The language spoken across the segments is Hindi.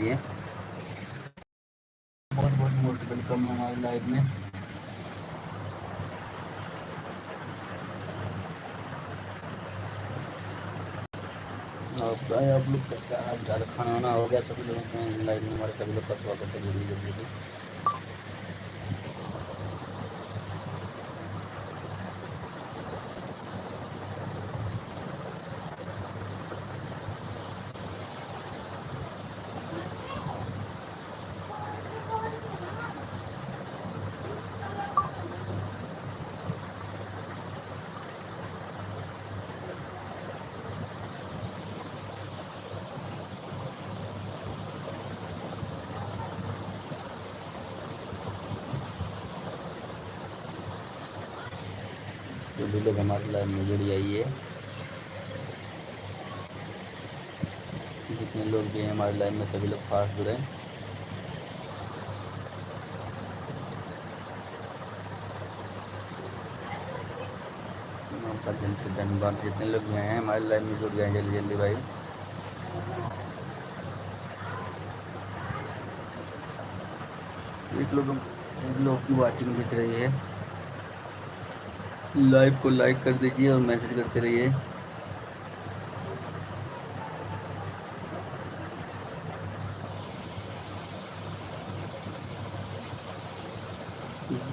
ये बहुत बहुत मोस्ट वेलकम है हमारे लाइव में। आप बताएं, आप लोग का क्या हाल चाल, खाना वाना हो गया सभी लोगों के लाइव में? हमारे सभी लोग का स्वागत है, जुड़िए जल्दी जल्दी। सभी लोग हमारे लाइव में जुड़ जाइए। जितने लोग भी हैं हमारे लाइव में सभी लोग फास्ट जुड़े। आपका दिन से धन्यवाद। जितने लोग भी हैं हमारे लाइव में जुड़ जाए जल्दी जल्दी भाई। एक लोग की वाचिंग दिख रही है। लाइव को लाइक कर दीजिए और मैसेज करते रहिए।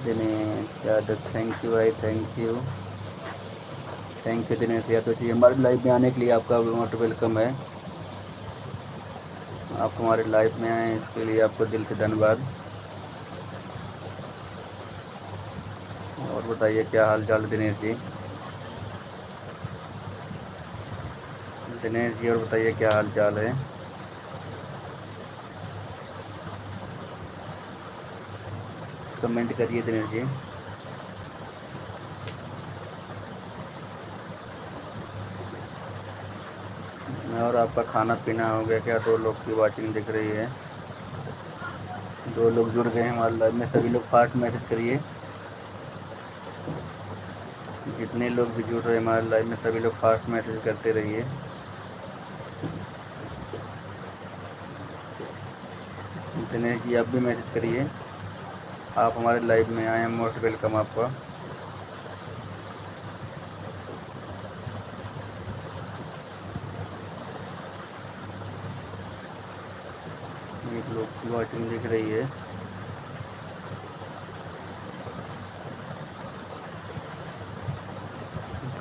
दिनेश यादव, थैंक यू भाई, थैंक यू दिनेश यादव जी। हमारे लाइव में आने के लिए आपका मोस्ट वेलकम है। आप हमारे लाइव में आए इसके लिए आपको दिल से धन्यवाद। और बताइए क्या हाल चाल दिनेश जी? दिनेश जी और बताइए क्या हाल चाल है? कमेंट करिए दिनेश जी। और आपका खाना पीना हो गया क्या? 2 लोग की वाचिंग दिख रही है, 2 लोग जुड़ गए हैं हमारे लाइव में। सभी लोग फास्ट मैसेज करिए। जितने लोग भी जुड़ रहे हैं हमारे लाइव में सभी लोग फास्ट मैसेज करते रहिए। दिनेश जी आप भी मैसेज करिए। आप हमारे लाइव में आए हैं, मोस्ट वेलकम आपका। एक लोग की वाचिंग दिख रही है।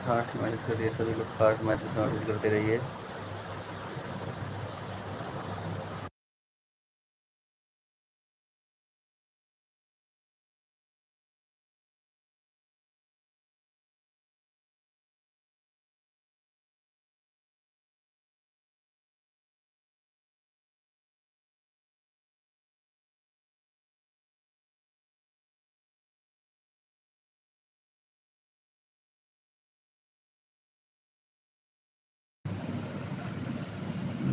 फास्ट मैसेज करिए, सभी लोग फास्ट मैसेज करते रहिए।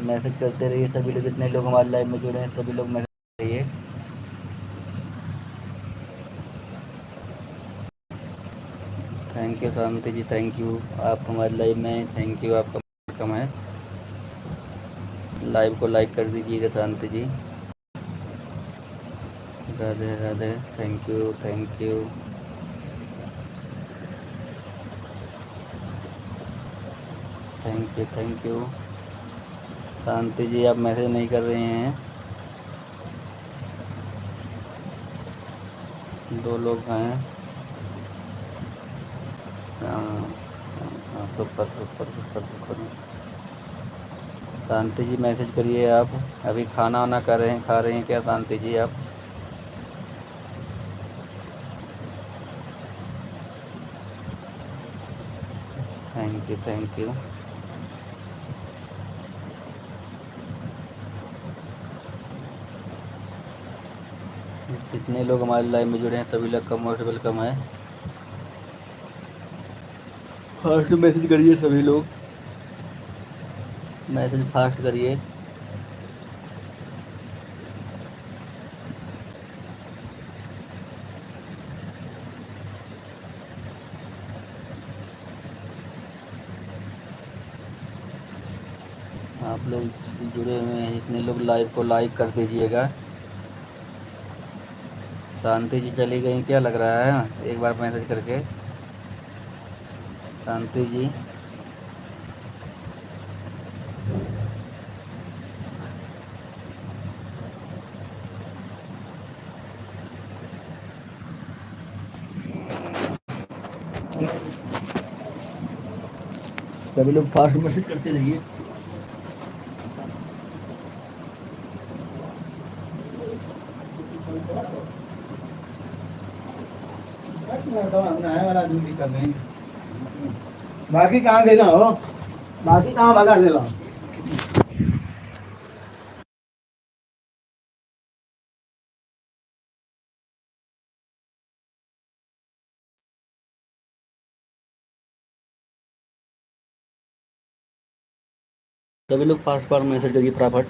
मैसेज करते रहिए सभी लोग। जितने लोग हमारे लाइव में जुड़े हैं सभी लोग मैसेज करिए। Thank you Shanti ji, thank you. आप हमारे लाइव में, थैंक यू, आपका वेलकम है। लाइव को लाइक कर दीजिएगा Shanti ji. Radhe Radhe, thank you, thank you, thank you, thank you. Shanti ji आप मैसेज नहीं कर रहे हैं। 2 लोग हैं। Super super super super. Shanti ji message करिए आप। अभी खाना वाना कर रहे हैं, खा रहे हैं क्या शांति जी आप? Thank you, thank you. जितने लोग हमारे लाइव में जुड़े हैं सभी लोग का मोस्ट वेलकम है। फास्ट मैसेज करिए सभी लोग, मैसेज फास्ट करिए। आप लोग जुड़े हुए हैं जितने लोग, लाइव को लाइक कर दीजिएगा। शांति जी चली गई क्या लग रहा है, एक बार मैसेज करके। शांति जी, सभी लोग फास्ट मैसेज करते रहिए। बाकी कहाँ गए हो, बाकी कहाँ भगा ले लो। सभी लोग फास्ट फास्ट मैसेज करिए फटाफट,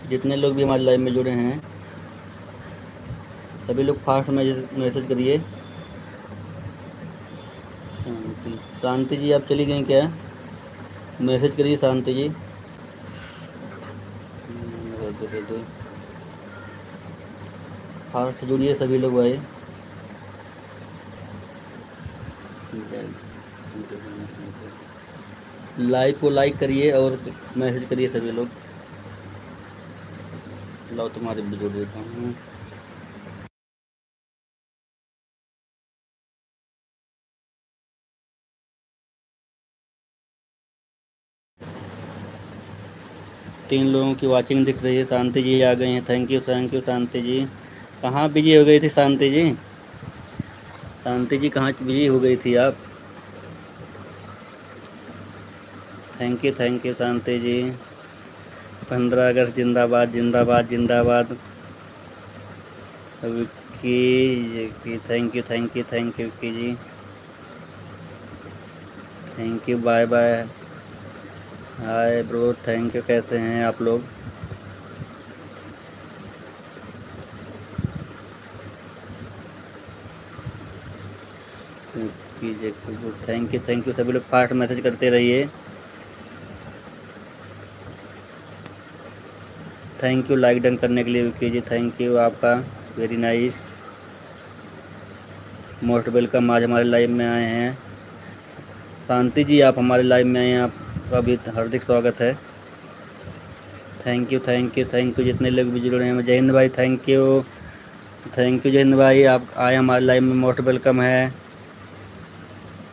जितने लोग भी हमारे लाइव में जुड़े हैं सभी लोग फास्ट मैसेज करिए। शांति जी आप चली गई क्या, मैसेज करिए शांति जी। फास्ट जुड़िए सभी लोग भाई। लाइव को लाइक करिए और मैसेज करिए सभी लोग। लाओ तुम्हारे भी जोड़ देता हूँ। तीन लोगों की वाचिंग दिख रही है। शांति जी आ गई हैं, थैंक यू शांति जी। कहाँ बिजी हो गई थी शांति जी, शांति जी कहाँ बिजी हो गई थी आप। थैंक यू शांति जी। 15 अगस्त जिंदाबाद जिंदाबाद जिंदाबाद। Vicky thank you Vicky ji, thank you bye bye. Hi bro, thank you. कैसे हैं आप लोग। थैंक यू सभी लोग फास्ट मैसेज करते रहिए। थैंक यू लाइक डन करने के लिए विक्की जी, थैंक यू आपका, वेरी नाइस, मोस्ट वेलकम। आज हमारे लाइव में आए हैं शांति जी, आप हमारे लाइव में आए हैं, आपका भी हार्दिक स्वागत है। थैंक यू जितने लोग भी जुड़े हैं। जय हिंद भाई, थैंक यू जय हिंद भाई, आप आए हमारे लाइव में, मोस्ट वेलकम है।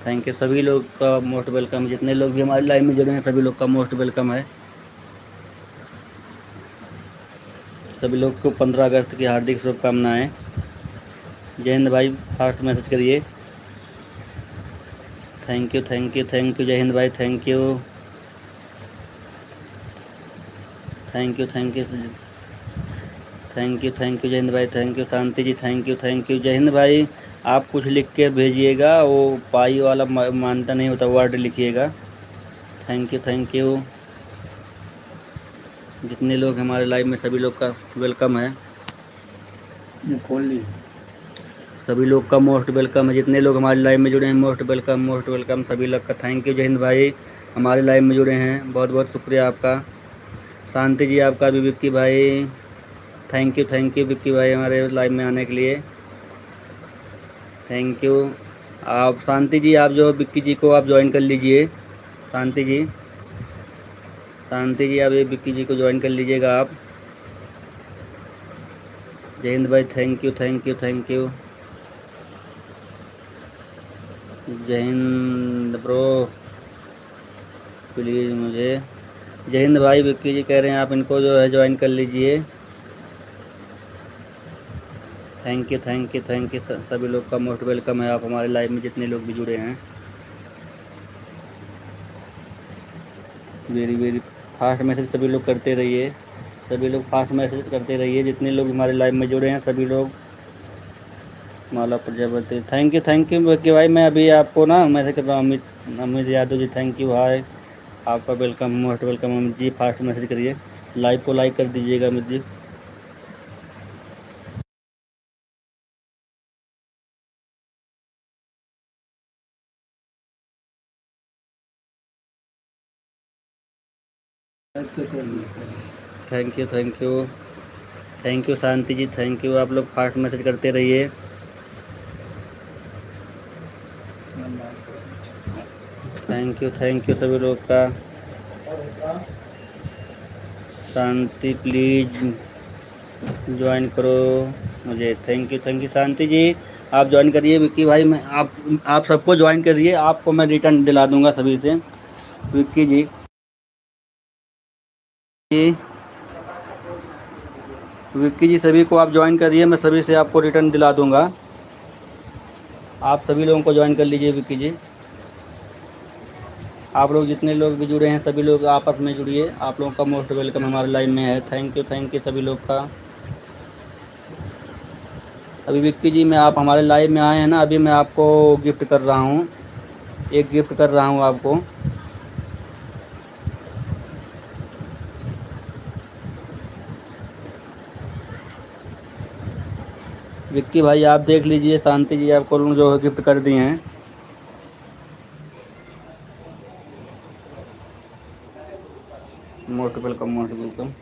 थैंक यू सभी लोग का मोस्ट वेलकम, जितने लोग भी हमारे लाइव में जुड़े हैं सभी लोग का मोस्ट वेलकम है। सभी लोग को 15 अगस्त की हार्दिक शुभकामनाएं। जय हिंद भाई, फास्ट मैसेज करिए। थैंक यू जय हिंद भाई, थैंक यू जय हिंद भाई, thank you Shanti ji, thank you जय हिंद भाई। आप कुछ लिख के भेजिएगा, वो पाई वाला मानता नहीं होता, वर्ड लिखिएगा। थैंक यू जितने लोग हमारे लाइव में सभी लोग का वेलकम है। खोल ली, सभी लोग का मोस्ट वेलकम है। जितने लोग हमारे लाइव में जुड़े हैं मोस्ट वेलकम सभी लोग का। थैंक यू जय हिंद भाई, हमारे लाइव में जुड़े हैं, बहुत बहुत शुक्रिया आपका। शांति जी आपका भी, विक्की भाई थैंक यू विक्की भाई हमारे लाइव में आने के लिए, थैंक यू। आप शांति जी, आप जो विक्की जी को आप ज्वाइन कर लीजिए। शांति जी आप ये विक्की जी को ज्वाइन कर लीजिएगा आप। जय हिंद भाई, थैंक यू जय हिंद ब्रो, प्लीज़ मुझे। जय हिंद भाई, विक्की जी कह रहे हैं आप इनको जो है ज्वाइन कर लीजिए। थैंक यू सभी लोग का मोस्ट वेलकम है, आप हमारे लाइव में जितने लोग भी जुड़े हैं। वेरी फास्ट मैसेज सभी लोग करते रहिए, सभी लोग फास्ट मैसेज करते रहिए, जितने लोग हमारे लाइव में जुड़े हैं सभी लोग। माला प्रजापति थैंक यू विक्की भाई। मैं अभी आपको ना मैसेज कर रहा हूँ, Amit Yadav ji thank you hi, आपका welcome, most welcome. Amit ji fast message करिए, लाइव को लाइक कर दीजिएगा Amit ji. Thank you thank you thank you Shanti ji, thank you. आप लोग फास्ट मैसेज करते रहिए। थैंक यू सभी लोग का। शांति प्लीज ज्वाइन करो मुझे। थैंक यू शांति जी, आप ज्वाइन करिए। विक्की भाई मैं आप सबको ज्वाइन करिए, आपको मैं रिटर्न दिला दूंगा सभी से। विक्की जी विक्की जी सभी को आप ज्वाइन करिए, मैं सभी से आपको रिटर्न दिला दूंगा। आप सभी लोगों को ज्वाइन कर लीजिए। विक्की जी आप लोग जितने लोग भी जुड़े हैं सभी लोग आपस में जुड़िए। आप लोगों का मोस्ट वेलकम हमारे लाइव में है। थैंक यू सभी लोग का। अभी विक्की जी मैं आप हमारे लाइव में आए हैं ना, अभी मैं आपको गिफ्ट कर रहा हूँ, एक गिफ्ट कर रहा हूँ आपको। विक्की भाई आप देख लीजिए, शांति जी आपको जो गिफ्ट कर दिए हैं। Most welcome.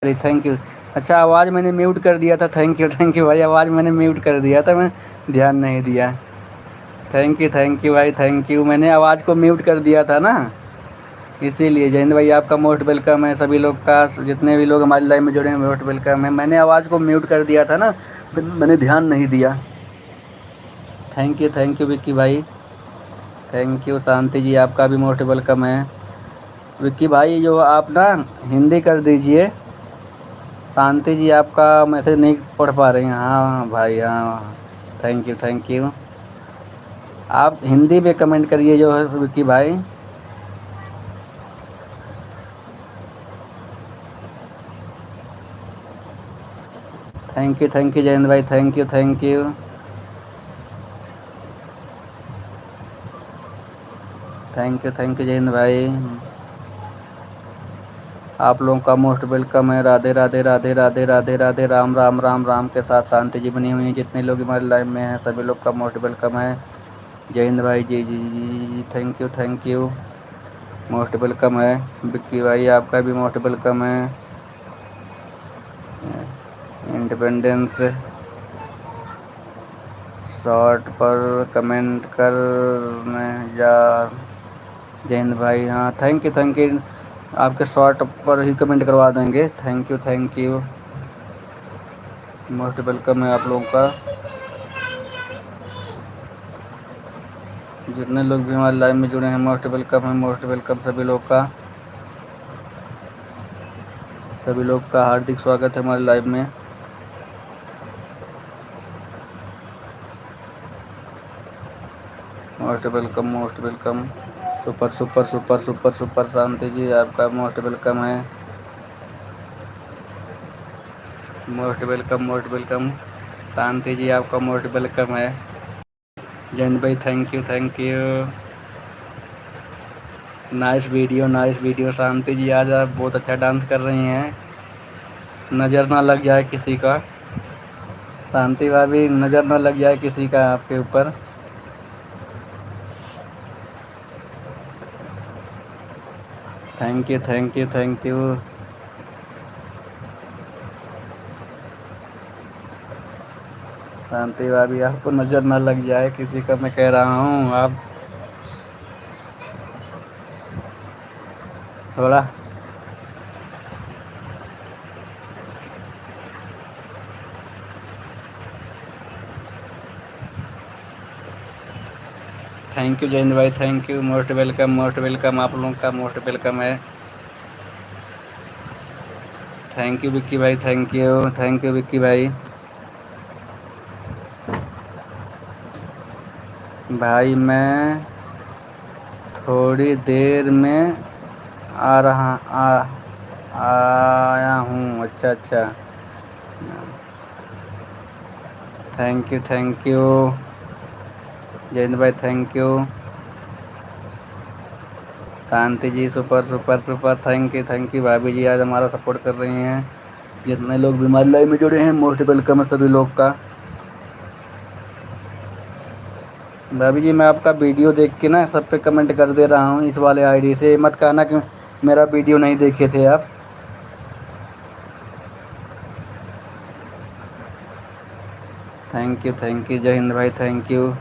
अरे थैंक यू। अच्छा, आवाज़ मैंने म्यूट कर दिया था। थैंक यू भाई, आवाज़ मैंने म्यूट कर दिया था, मैं ध्यान नहीं दिया। थैंक यू भाई, थैंक यू। मैंने आवाज़ को म्यूट कर दिया था ना, इसीलिए। जयंत भाई आपका मोस्ट वेलकम है। सभी लोग का, जितने भी लोग हमारी लाइव में जुड़े हैं, मोस्ट वेलकम है। मैंने आवाज़ को म्यूट कर दिया था ना, मैंने ध्यान नहीं दिया। थैंक यू विक्की भाई, थैंक यू। शांति जी आपका भी मोस्ट वेलकम है। विक्की भाई जो आप ना हिंदी कर दीजिए। शांति जी आपका मैसेज नहीं पढ़ पा रही हैं। हाँ भाई, हाँ थैंक यू। आप हिंदी में कमेंट करिए जो है विक्की भाई। थैंक यू जयंत भाई, thank you. Thank you Jayant भाई। आप लोगों का मोस्ट वेलकम है। राधे राधे राधे राधे राधे राधे, राम राम राम राम के साथ शांति जी बनी हुई है। जितने लोग हमारे लाइव में हैं सभी लोग का मोस्ट वेलकम है। जय हिंद भाई, जी जी जी जी, थैंक यू मोस्ट वेलकम है। विक्की भाई आपका भी मोस्ट वेलकम है। इंडिपेंडेंस शॉर्ट पर कमेंट करने जा। जय हिंद भाई, हाँ थैंक यू। आपके शॉर्ट पर ही कमेंट करवा देंगे। थैंक यू मोस्ट वेलकम है आप लोगों का। जितने लोग भी हमारे लाइव में जुड़े हैं मोस्ट वेलकम है, मोस्ट वेलकम सभी लोग का। सभी लोग का हार्दिक स्वागत है हमारे लाइव में। Most welcome. Super Shanti ji आपका मोस्ट वेलकम है। मोस्ट वेलकम शांति जी आपका मोस्ट वेलकम है। जयंत भाई थैंक यू। नाइस वीडियो शांति जी, आज आप बहुत अच्छा डांस कर रही हैं। नज़र ना लग जाए किसी का, शांति भाभी, नज़र ना लग जाए किसी का आपके ऊपर। Thank you. शांति भाभी आपको नज़र ना लग जाए किसी का, मैं कह रहा हूँ। आप थोड़ा थैंक यू जयंत भाई, थैंक यू। मोस्ट वेलकम आप लोगों का मोस्ट वेलकम है। थैंक यू विक्की भाई, थैंक यू विक्की भाई। भाई मैं थोड़ी देर में आया हूँ। अच्छा। थैंक यू जयंत भाई, thank you. Shanti ji super thank you भाभी जी, आज हमारा सपोर्ट कर रही हैं। जितने लोग भी हमारी लाइव में जुड़े हैं मोस्ट वेलकम है सभी लोग का। भाभी जी मैं आपका वीडियो देख के ना सब पे कमेंट कर दे रहा हूँ। इस वाले आईडी से मत कहना कि मेरा वीडियो नहीं देखे थे आप। थैंक यू जय हिंद भाई, थैंक यू।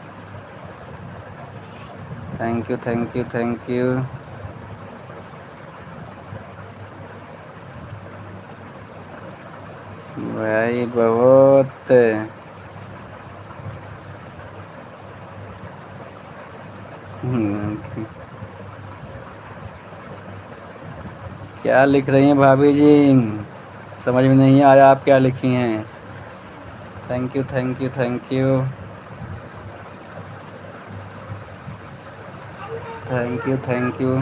भाई बहुत क्या लिख रही हैं भाभी जी, समझ में नहीं आया आप क्या लिखी हैं। Thank you.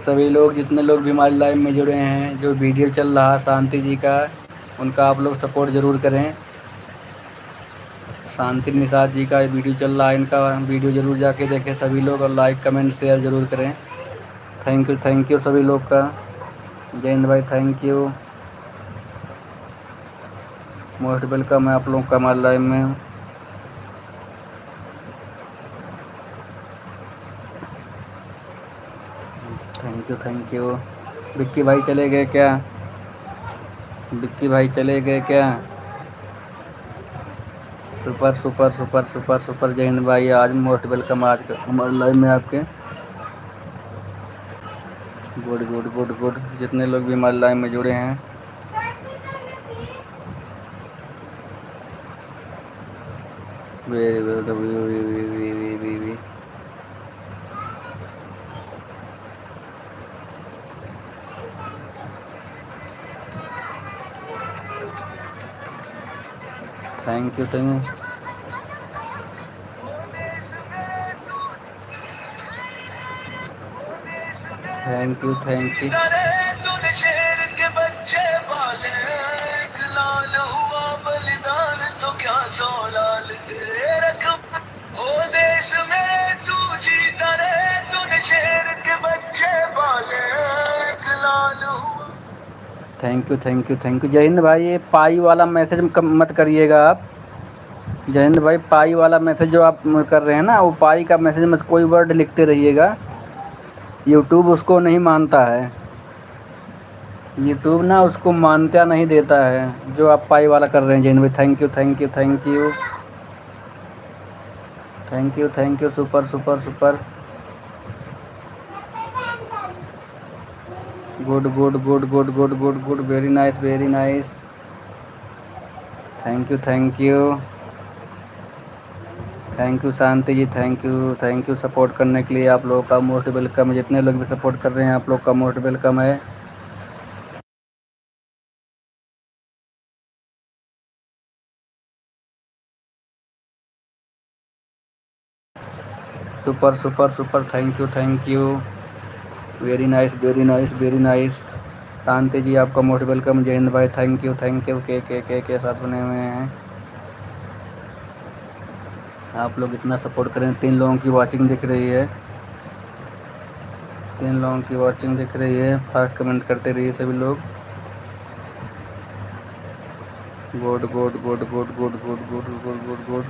सभी लोग, जितने लोग भी हमारी लाइव में जुड़े हैं, जो वीडियो चल रहा है शांति जी का, उनका आप लोग सपोर्ट ज़रूर करें। शांति निषाद जी का वीडियो चल रहा है, इनका वीडियो ज़रूर जाके देखें सभी लोग, और लाइक कमेंट शेयर ज़रूर करें। थैंक यू सभी लोग का। जयंत भाई थैंक यू, मोस्ट वेलकम है आप लोगों का हमारे लाइव में। Thank you. विक्की भाई चले गए क्या? विक्की भाई चले गए क्या? Super super super super super. जय हिंद भाई, आज मोस्ट वेलकम आज हमारे लाइव में आपके। Good good good good. जितने लोग भी हमारे लाइव में जुड़े हैं, very very. Thank you thank you thank you. Thank you. जय हिंद भाई, ये पाई वाला मैसेज मत करिएगा आप। जय हिंद भाई, पाई वाला मैसेज जो आप कर रहे हैं ना, वो पाई का मैसेज मत, कोई वर्ड लिखते रहिएगा। यूट्यूब उसको नहीं मानता है। यूट्यूब ना उसको मान्यता नहीं देता है जो आप पाई वाला कर रहे हैं। जय हिंद भाई, thank you thank you thank you thank you thank you. Super super super. Good good good good good good good. Very nice very nice. Thank you thank you thank you Shanti ji, thank you support करने के लिए। आप लोगों का मोस्ट वेलकम है। जितने लोग भी सपोर्ट कर रहे हैं, आप लोग का मोस्ट वेलकम है। Super super super. Thank you very nice very nice very nice. Shanti ji आपका मोस्ट वेलकम। जय हिंद भाई, थैंक यू के साथ बने हुए हैं। आप लोग इतना सपोर्ट करें। 3 लोगों की वाचिंग दिख रही है, 3 लोगों की वाचिंग दिख रही है। फास्ट कमेंट करते रहिए सभी लोग। Good good good good good good good good good good.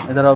इधर आओ।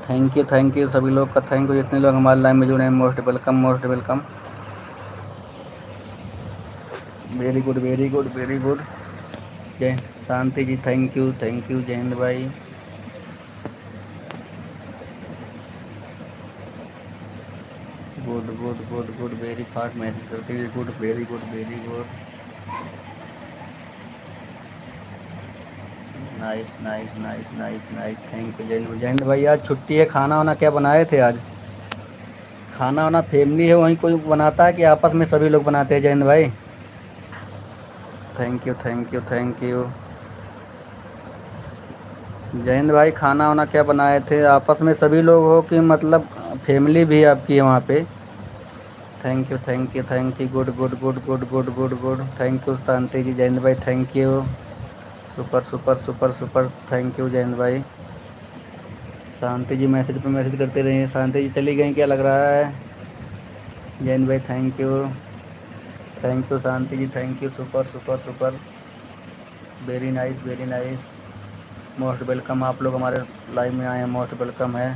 थैंक यू सभी लोग का थैंक यू। जितने लोग हमारे लाइन में जुड़े हैं, most welcome most welcome. Very good very good very good. जय शांति जी, थैंक यू जय हिंद भाई। Good good good good. Very fast message करते हुए। Good very good very good. Nice nice nice nice nice. Thank you जय हिंद भाई। आज छुट्टी है, खाना वाना क्या बनाए थे आज? खाना वाना फैमिली है वहीं कोई बनाता है कि आपस में सभी लोग बनाते हैं? जय हिंद भाई, thank you thank you thank you. जय हिंद भाई, खाना वाना क्या बनाए थे? आपस में सभी लोग हो कि मतलब फैमिली भी आपकी है वहाँ पे? Thank you thank you. Good good good good good good good. Thank you Shanti ji. जय हिंद भाई, thank you. Super super super super. Thank you जय हिंद भाई। शांति जी मैसेज पे मैसेज करते रहिए। शांति जी चली गई क्या लग रहा है? जय हिंद भाई, thank you Shanti ji, thank you. Super super super. Very nice very nice. Most welcome. आप लोग हमारे लाइव में आए हैं, मोस्ट वेलकम है।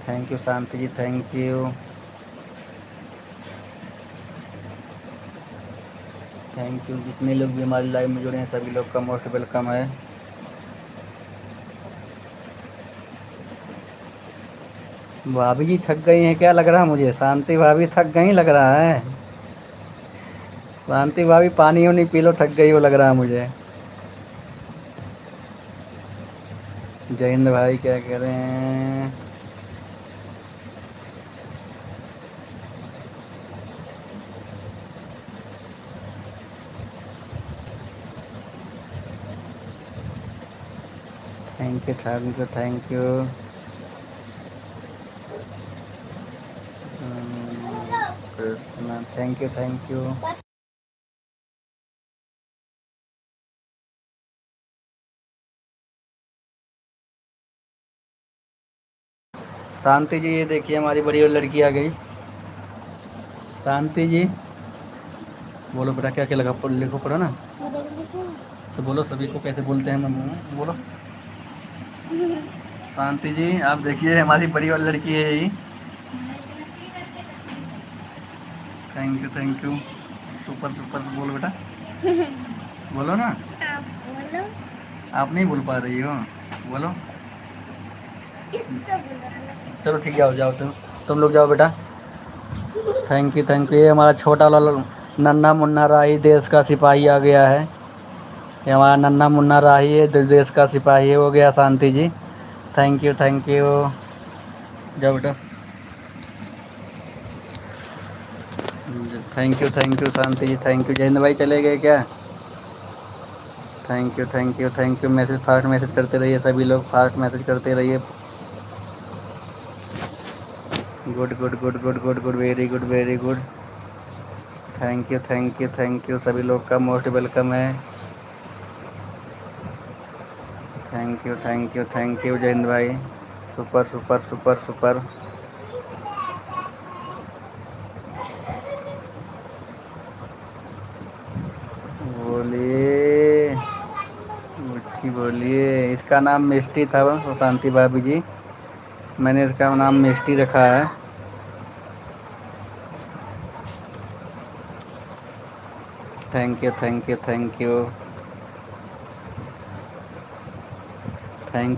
Thank you Shanti ji, thank you thank you. जितने लोग भी हमारी लाइव में जुड़े हैं, सभी लोग का मोस्ट वेलकम है। भाभी जी थक गई हैं क्या लग रहा है मुझे? शांति भाभी थक गई लग रहा है। शांति भाभी पानी वानी पी लो, थक गई हो लग रहा है मुझे। जय हिंद भाई क्या कह रहे हैं? Thank you thank you thank you. Ma'am, thank you thank you. Shanti ji, ये देखिए हमारी बड़ी वाली लड़की आ गई। शांति जी बोलो बेटा, क्या क्या लगा लिखो पढ़ो ना, तो बोलो सभी को कैसे बोलते हैं मैं बोलो। शांति जी आप देखिए हमारी बड़ी वाली लड़की है यही। थैंक यू सुपर सुपर बोलो बेटा। बोलो ना, आप बोलो। आप नहीं बोल पा रही हो, बोलो। चलो ठीक है, जाओ जाओ तुम लोग जाओ बेटा। Thank you. ये हमारा छोटा वाला नन्ना मुन्ना राही देश का सिपाही आ गया है। ये हमारा नन्ना मुन्ना राही है, देश का सिपाही हो गया शांति जी। थैंक यू जाओ बेटा। Thank you Shanti ji, thank you. Jayant भाई चले गए क्या? Thank you. Message fast message करते रहिए सभी लोग, फास्ट मैसेज करते रहिए। Good very good. Thank you सभी लोग का मोस्ट वेलकम है। थैंक यू जयंत भाई, सुपर सुपर सुपर सुपर। बोलिए मुझकी, बोलिए। इसका नाम मिष्टी था शांति भाभी जी, मैंने इसका नाम मिष्टी रखा है। थैंक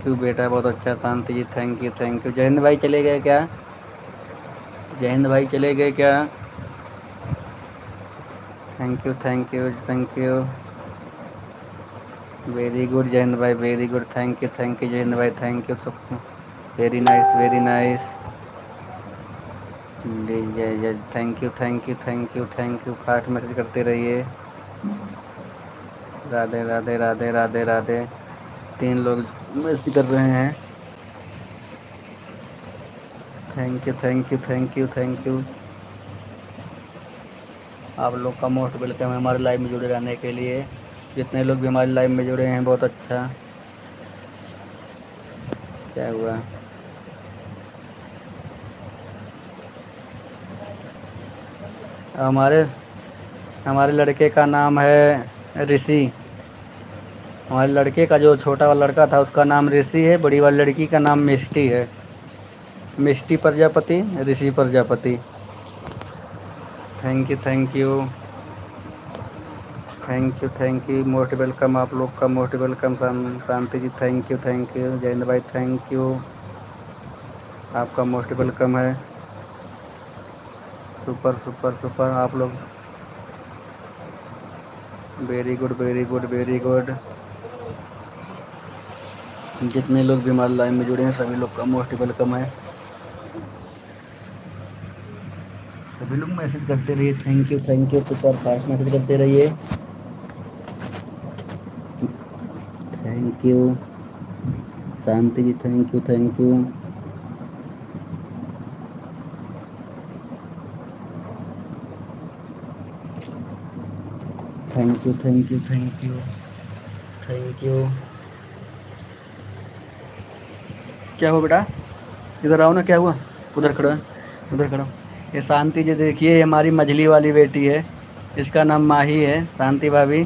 यू बेटा, बहुत अच्छा शांति जी, थैंक यू। जयंत भाई चले गए क्या? जयंत भाई चले गए क्या? Thank you. Very good Jayant भाई, very good. Thank you Jayant भाई, थैंक यू सब। Very nice. जय जय थैंक यू। फास्ट मैसेज करते रहिए। राधे। 3 लोग मैसेज कर रहे हैं। Thank you. आप लोग का मोस्ट वेलकम है हमारे लाइव में जुड़े रहने के लिए। जितने लोग भी हमारे लाइव में जुड़े हैं बहुत अच्छा। क्या हुआ? हमारे लड़के का नाम है ऋषि। हमारे लड़के का जो छोटा वाला लड़का था उसका नाम ऋषि है, बड़ी वाली लड़की का नाम मिष्टी है। Mishti Prajapati, Rishi Prajapati. Thank you most welcome आप लोग का, most welcome. Shanti ji thank you Jayant भाई थैंक यू, आपका मोस्ट वेलकम है। सुपर आप लोग। Very good. जितने लोग भी हमारे लाइन में जुड़े हैं सभी लोग का मोस्ट वेलकम है। सभी लोग मैसेज करते रहिए। Thank you super fast message करते रहिए। Thank you Shanti ji, thank you. Thank you. क्या हुआ बेटा? इधर आओ ना, क्या हुआ? उधर खड़ा। ये शांति जी देखिए, ये हमारी मझली वाली बेटी है, इसका नाम माही है। शांति भाभी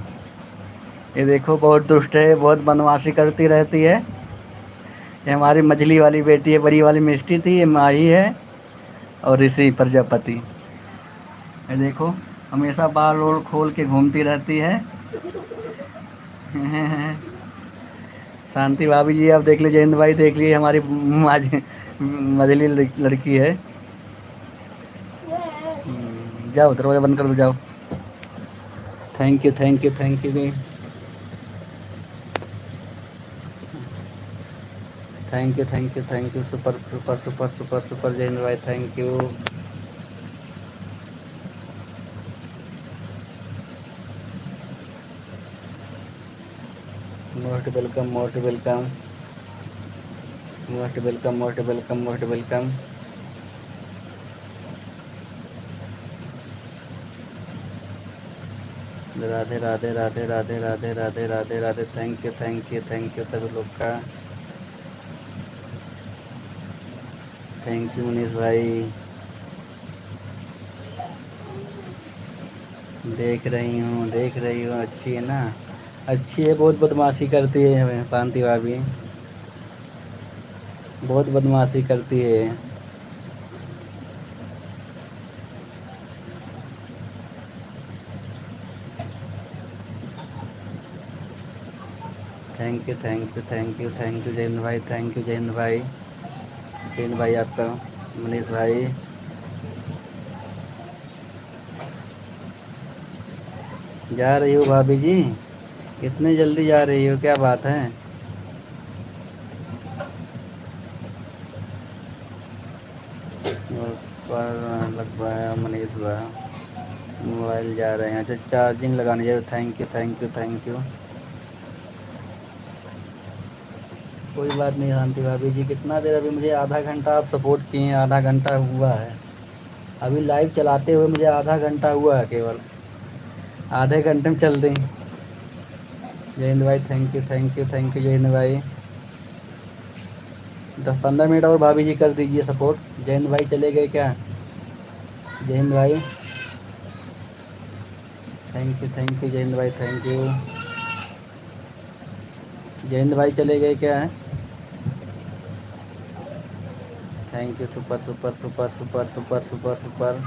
ये देखो, बहुत दुष्ट है, बहुत बदमाशी करती रहती है। ये हमारी मझली वाली बेटी है, बड़ी वाली मिष्टी थी, ये माही है और ऋषि प्रजापति। ये देखो हमेशा बाल ओल खोल के घूमती रहती है। शांति भाभी जी आप देख लीजिए, जयंत भाई देख लीजिए, हमारी मझली लड़की है। जाओ दरवाज़ा बंद कर दो, जाओ। थैंक यू सुपर जयंत भाई, thank you. Most welcome. Radhe Radhe Radhe Radhe Radhe Radhe Radhe Radhe. Thank you thank you thank you सभी लोग का। थैंक यू मनीष भाई। देख रही हूँ अच्छी है ना। अच्छी है, बहुत बदमाशी करती है शांति भाभी, बहुत बदमाशी करती है। Thank you thank you thank you thank you Jain भाई, थैंक यू जैन भाई, जैन भाई आपका। मनीष भाई जा रही हो भाभी जी, इतनी जल्दी जा रही हो, क्या बात है? पर लगता है मनीष भाई मोबाइल जा रहे हैं। अच्छा चार्जिंग लगाने जा रहे हो। Thank you thank you thank you. कोई बात नहीं शांति भाभी जी, कितना देर, अभी मुझे आधा घंटा आप सपोर्ट किए हैं, आधा घंटा हुआ है अभी लाइव चलाते हुए, मुझे आधा घंटा हुआ है केवल, आधे घंटे में चल दें। जयंत भाई thank you thank you thank you Jayant भाई। 10-15 मिनट और भाभी जी कर दीजिए सपोर्ट। जयंत भाई चले गए क्या? जयंत भाई थैंक यू जयंत भाई थैंक यू। जयंत भाई चले गए क्या है? Thank you, super super super super super super super.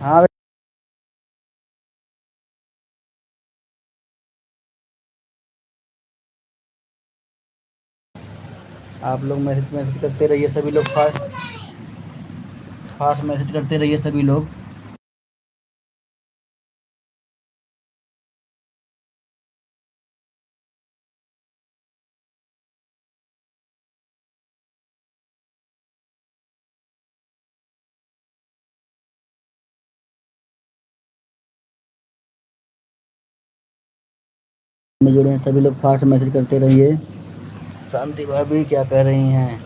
हाँ आप लोग मैसेज मैसेज करते रहिए सभी लोग, फास्ट फास्ट मैसेज करते रहिए सभी लोग। में जुड़े हैं सभी लोग, फास्ट मैसेज करते रहिए। शांति भाभी क्या कर रही हैं?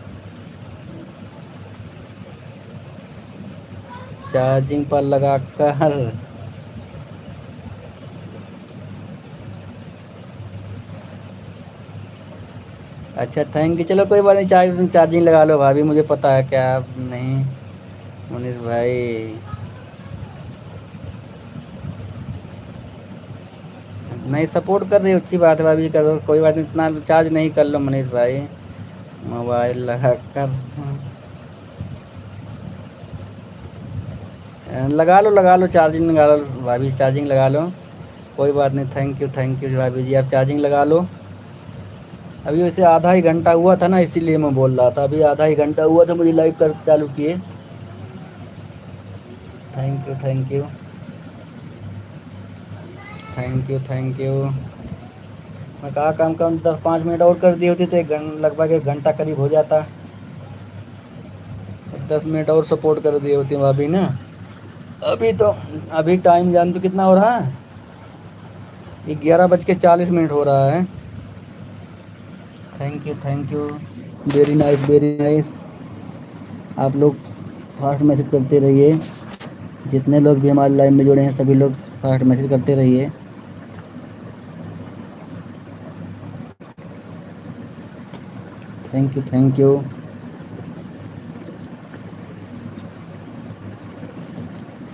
चार्जिंग पर लगा कर। अच्छा थैंक यू, चलो कोई बात नहीं, चार्जिंग लगा लो भाभी, मुझे पता है क्या नहीं। मनीष भाई नहीं सपोर्ट कर रही हो, अच्छी बात है भाभी, करो कोई बात नहीं, इतना चार्ज नहीं कर लो मनीष भाई, मोबाइल लगा कर। लगा लो चार्जिंग लगा लो भाभी, चार्जिंग लगा लो, कोई बात नहीं। थैंक यू भाभी जी, आप चार्जिंग लगा लो। अभी वैसे आधा ही घंटा हुआ था ना, इसीलिए मैं बोल रहा था, अभी आधा ही घंटा हुआ था मुझे लाइव कर चालू किए। Thank you thank you thank you thank you. मैं कहा कम कम 10-5 मिनट और कर दी होती तो लगभग 1 घंटा करीब हो जाता। 10 मिनट और सपोर्ट कर दिए होती भाभी ना। अभी तो अभी टाइम जान तो कितना हो रहा है, 11:40 हो रहा है। Thank you very nice very nice. आप लोग फास्ट मैसेज करते रहिए, जितने लोग भी हमारे लाइव में जुड़े हैं सभी लोग फास्ट मैसेज करते रहिए। Thank you.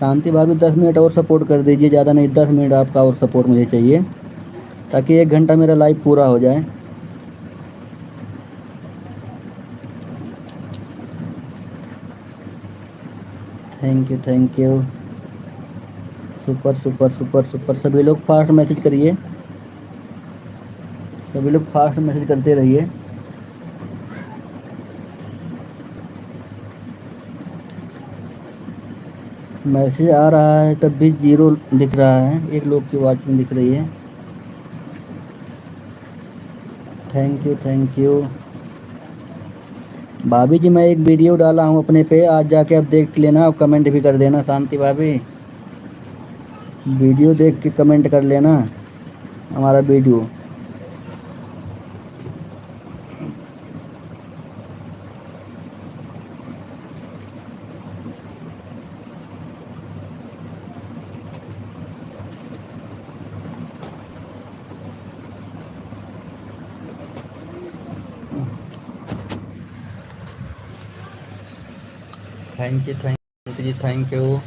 शांति भाभी 10 मिनट और सपोर्ट कर दीजिए, ज़्यादा नहीं, 10 मिनट आपका और सपोर्ट मुझे चाहिए, ताकि 1 घंटा मेरा लाइव पूरा हो जाए। Thank you super super super super. सभी लोग फास्ट मैसेज करिए, सभी लोग फास्ट मैसेज करते रहिए। मैसेज आ रहा है तब भी 0 दिख रहा है, 1 लोग की वॉचिंग दिख रही है। थैंक यू भाभी जी। मैं एक वीडियो डाला हूँ अपने पे, आज जाके आप देख लेना और कमेंट भी कर देना। शांति भाभी वीडियो देख के कमेंट कर लेना हमारा वीडियो। थैंक यू जी, थैंक यू।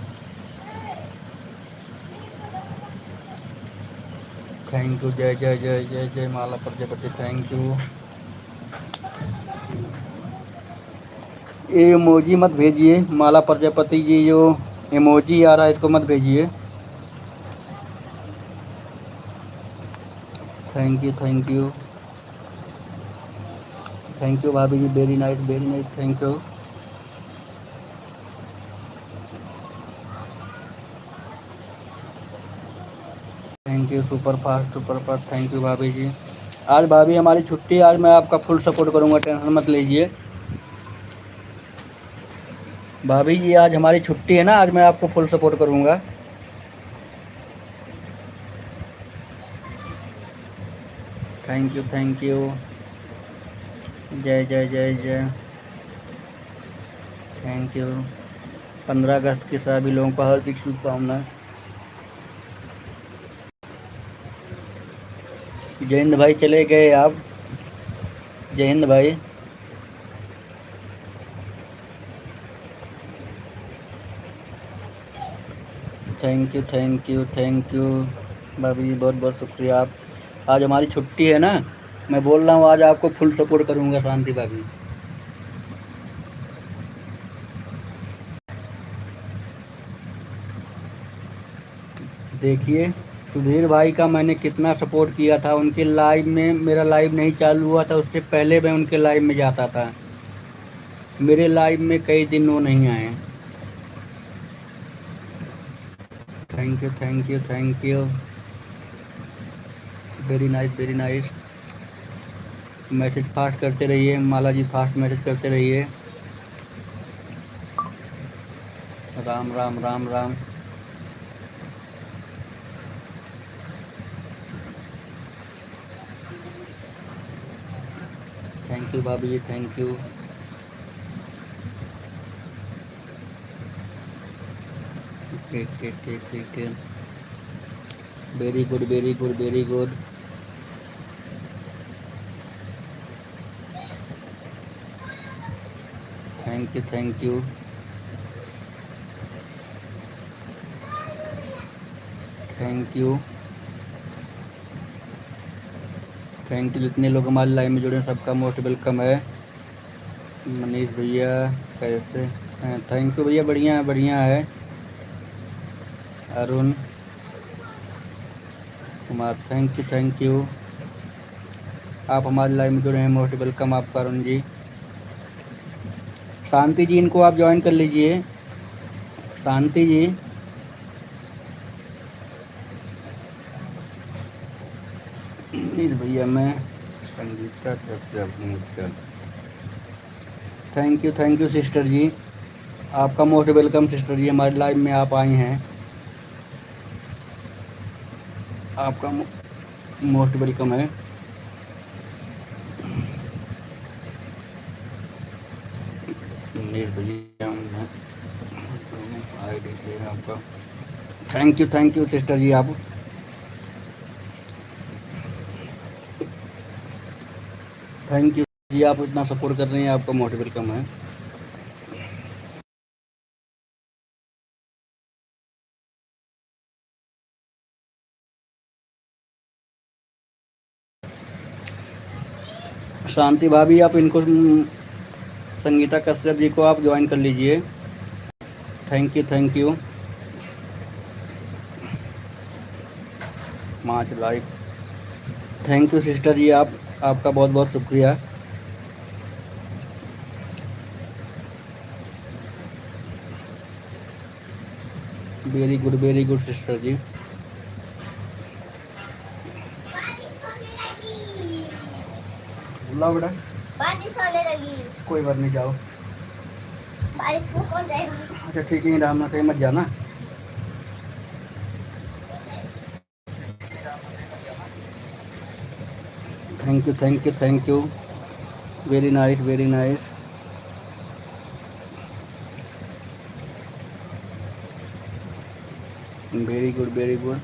थैंक यू, जय जय जय जय जय माला प्रजापति, थैंक यू। ये इमोजी मत भेजिए माला प्रजापति जी, जो इमोजी आ रहा है इसको मत भेजिए। Thank you thank you thank you भाभी जी, very nice thank you. Thank you super fast, thank you भाभी जी। आज भाभी हमारी छुट्टी, आज मैं आपका फुल सपोर्ट करूंगा, टेंशन मत लीजिए भाभी जी। आज हमारी छुट्टी है ना, आज मैं आपको फुल सपोर्ट करूंगा। थैंक यू जय जय जय जय, थैंक यू। 15 अगस्त के सभी लोगों को हार्दिक शुभकामनाएं। जय हिंद भाई, चले गए आप? जय हिंद भाई। थैंक यू भाभी जी, बहुत बहुत शुक्रिया। आप आज हमारी छुट्टी है ना, मैं बोल रहा हूँ आज आपको फुल सपोर्ट करूँगा शांति भाभी। देखिए सुधीर भाई का मैंने कितना सपोर्ट किया था, उनके लाइव में, मेरा लाइव नहीं चालू हुआ था उससे पहले मैं उनके लाइव में जाता था, मेरे लाइव में कई दिन वो नहीं आए। Thank you very nice. Message fast करते रहिए माला जी, फास्ट मैसेज करते रहिए। राम राम राम राम। थैंक यू भाभी जी, थैंक यू। ठीक है, वेरी गुड। थैंक यू जितने लोग हमारे लाइव में जुड़े हैं सबका मोस्ट वेलकम है। मनीष भैया कैसे हैं? थैंक यू भैया, बढ़िया है। Arun Kumar, thank you. आप हमारे लाइव में जुड़े हैं, मोस्ट वेलकम आपका अरुण जी। शांति जी, इनको आप ज्वाइन कर लीजिए। शांति जी, प्लीज भैया। मैं संगीता कैसे, चल। थैंक यू सिस्टर जी, आपका मोस्ट वेलकम सिस्टर जी, हमारे लाइव में आप आई हैं, आपका मोस्ट वेलकम है। मेरे भैया आईडी से आपका थैंक यू सिस्टर जी। आप थैंक यू जी, आप इतना सपोर्ट कर रहे हैं, आपका मोस्ट वेलकम है। शांति भाभी, आप इनको, संगीता कश्यप जी को आप ज्वाइन कर लीजिए। Thank you 5 like. Thank you sister जी, आपका बहुत बहुत शुक्रिया। वेरी गुड सिस्टर जी। लाओ बेटा, बारिश होने लगी। कोई बात नहीं, जाओ। बारिश में कौन जाएगा? अच्छा ठीक है, राम कहीं मत जाना। Thank you very nice very good.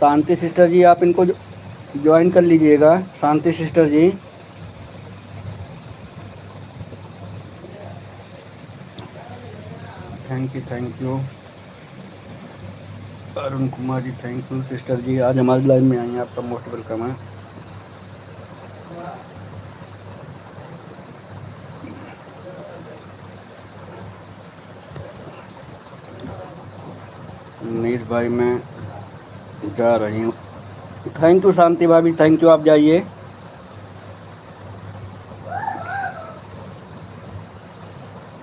Shanti sister जी, आप इनको ज्वाइन कर लीजिएगा शांति सिस्टर जी। Thank you Arun Kumar ji, thank you sister जी, आज हमारी लाइव में आई हैं, आपका मोस्ट वेलकम है। मनीष भाई मैं जा रही हूँ। थैंक यू शांति भाभी, थैंक यू, आप जाइए।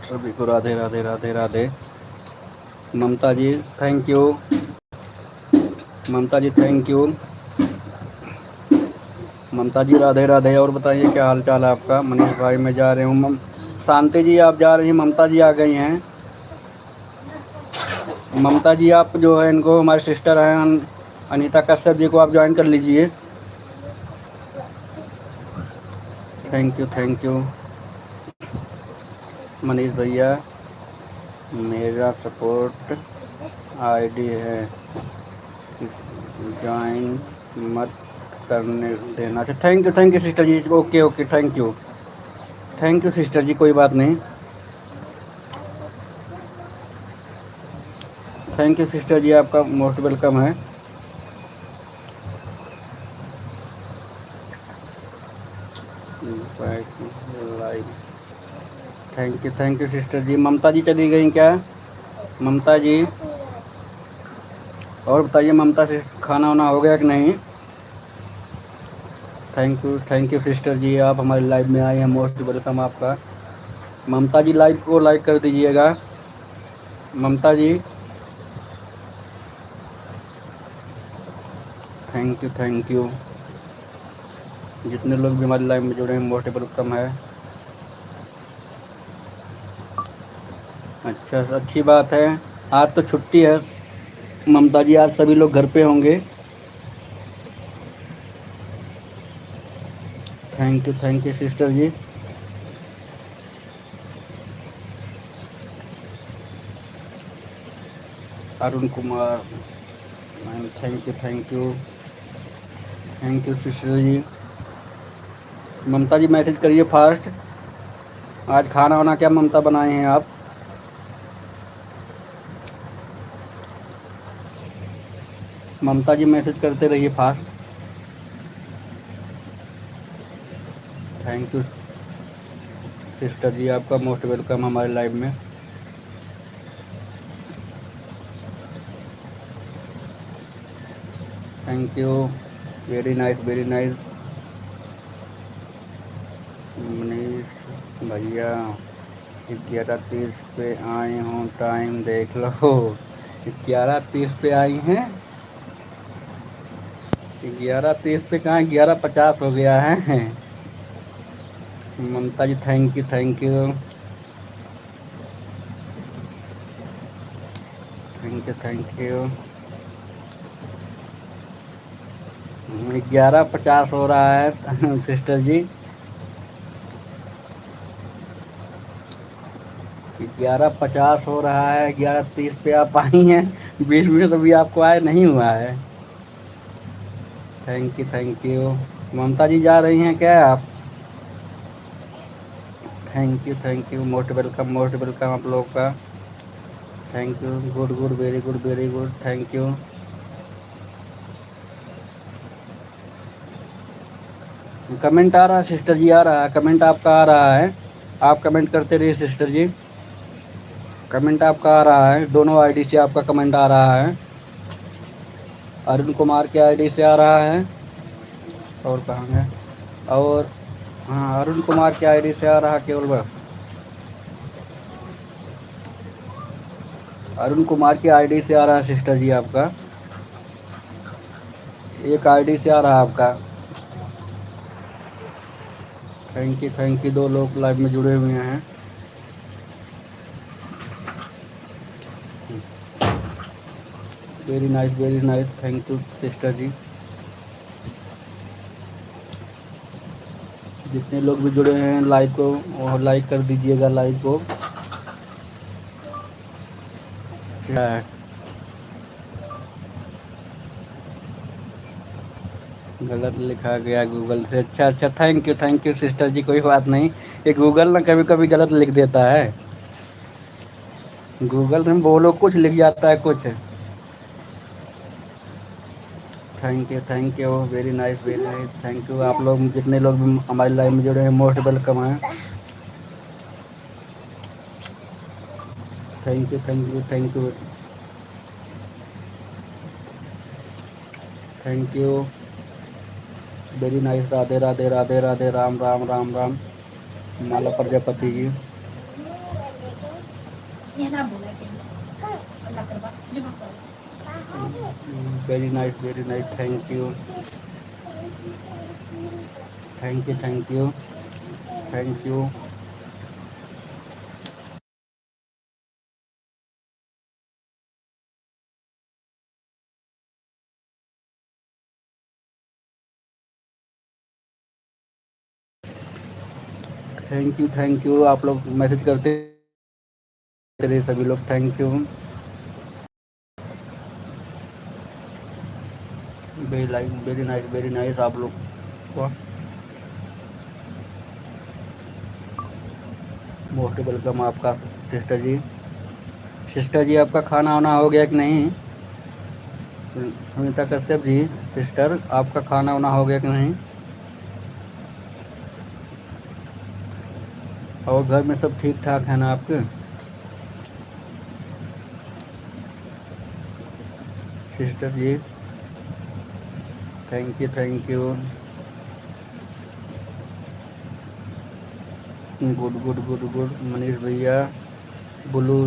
सभी को Radhe Radhe Radhe Radhe. Mamta ji thank you, Mamta ji thank you, Mamta ji Radhe Radhe. और बताइए क्या हाल चाल है आपका। मनीष भाई मैं जा रही हूँ। शांति जी आप जा रही हैं, ममता जी आ गई हैं। ममता जी आप जो है इनको, हमारे सिस्टर हैं अनीता कश्यप जी को आप ज्वाइन कर लीजिए। थैंक यू मनीष भैया। मेरा सपोर्ट आईडी है, ज्वाइन मत करने देना। अच्छा थैंक यू सिस्टर जी। ओके थैंक यू सिस्टर जी, कोई बात नहीं। थैंक यू सिस्टर जी, आपका मोस्ट वेलकम है। लाइव थैंक यू सिस्टर जी। ममता जी चली गई क्या, ममता जी? और बताइए ममता से खाना वाना हो गया कि नहीं? थैंक यू सिस्टर जी, आप हमारी लाइव में आए हैं, मोस्ट वेलकम आपका। ममता जी लाइव को लाइक कर दीजिएगा, ममता जी। थैंक यू जितने लोग भी हमारी लाइव में जुड़े हैं, मोस्ट वेलकम है। अच्छा अच्छी बात है, आज तो छुट्टी है ममता जी, आज सभी लोग घर पे होंगे। थैंक यू सिस्टर जी। Arun Kumar thank you sister जी। ममता जी मैसेज करिए फास्ट। आज खाना वाना क्या ममता बनाए हैं आप? ममता जी मैसेज करते रहिए फास्ट। थैंक यू सिस्टर जी, आपका मोस्ट वेलकम हमारे लाइव में। Thank you, very nice Manish भैया 11:30 पे आए हूँ, टाइम देख लो। 11:30 पे आई हैं? 11:30 पे कहाँ, 11:50 हो गया है। ममता जी थैंक यू 11:50 हो रहा है सिस्टर जी। 11:50 हो रहा है, 11:30 पे आप आई हैं, 20 मिनट अभी आपको आए नहीं हुआ है। थैंक यू ममता जी, जा रही हैं क्या आप? थैंक यू मोस्ट वेलकम आप लोग का। Thank you, good very good thank you. Comment आ रहा है सिस्टर जी, आ रहा है कमेंट आपका, आ रहा है, आप कमेंट करते रहिए सिस्टर जी। कमेंट आपका आ रहा है, दोनों आईडी से आपका कमेंट आ रहा है। अरुण कुमार के आईडी से आ रहा है, और कहाँ है, और हाँ अरुण कुमार के आईडी से आ रहा केवल बस। अरुण कुमार की आईडी से आ रहा है सिस्टर जी आपका, एक आईडी से आ रहा है आपका। थैंक यू 2 लोग लाइव में जुड़े हुए हैं। Very nice thank you sister जी। जितने लोग भी जुड़े हैं लाइव को, और लाइक कर दीजिएगा लाइव को। गलत लिखा गया गूगल से। अच्छा अच्छा, थैंक यू सिस्टर जी, कोई बात नहीं। ये गूगल ना कभी कभी गलत लिख देता है। गूगल में बोलो कुछ लिख जाता है कुछ। Thank you very nice thank you. आप लोग जितने लोग भी हमारी लाइफ में जुड़े हैं मोस्ट वेलकम है। Thank you thank you very nice. Radhe Radhe Radhe Radhe, Ram Ram Ram Ram. Mala Prajapati ji, very nice thank you thank you. Thank you. आप लोग मैसेज करते रहिए सभी लोग, थैंक यू। वेरी नाइस आप लोग को मोस्ट वेलकम आपका। सिस्टर जी, सिस्टर जी आपका खाना वाना हो गया कि नहीं? सुनीता कश्यप जी, सिस्टर आपका खाना वाना हो गया कि नहीं? और घर में सब ठीक ठाक है ना आपके? सिस्टर जी थैंक यू। गुड मनीष भैया, ब्लू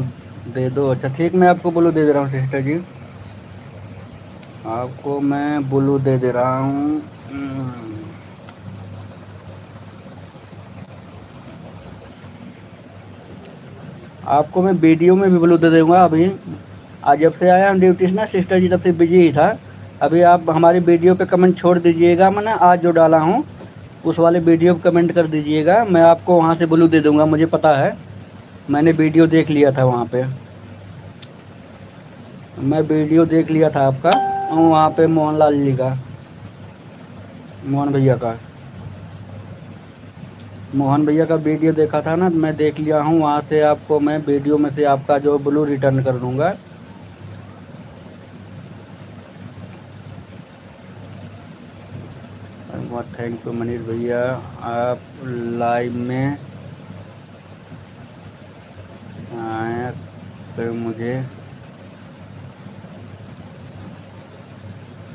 दे दो। अच्छा ठीक, मैं आपको ब्लू दे दे रहा हूँ सिस्टर जी, आपको मैं ब्लू दे दे रहा हूँ। आपको मैं वीडियो में भी ब्लू दे दूँगा अभी। आज जब से आया हम ड्यूटी से ना सिस्टर जी, तब से बिजी ही था। अभी आप हमारी वीडियो पे कमेंट छोड़ दीजिएगा, मैंने आज जो डाला हूँ उस वाले वीडियो पे कमेंट कर दीजिएगा, मैं आपको वहाँ से ब्लू दे दूँगा। मुझे पता है, मैंने वीडियो देख लिया था वहाँ पे, मैं वीडियो देख लिया था आपका वहाँ पे मोहनलाल जी का, मोहन भैया का, मोहन भैया का वीडियो देखा था ना, मैं देख लिया हूँ वहाँ से। आपको मैं वीडियो में से आपका जो ब्लू रिटर्न कर दूँगा। बहुत थैंक यू मनीष भैया, आप लाइव में आए फिर मुझे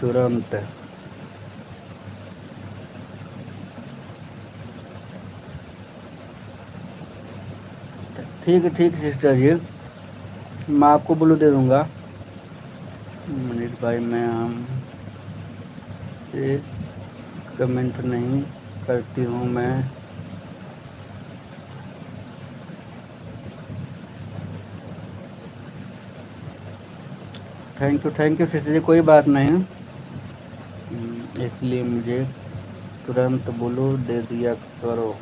तुरंत। ठीक सिस्टर जी, मैं आपको ब्लू दे दूँगा। मनीष भाई, मैं हम से कमेंट नहीं करती हूँ मैं। थैंक यू सिस्टर जी, कोई बात नहीं। इसलिए मुझे तुरंत ब्लू दे दिया करो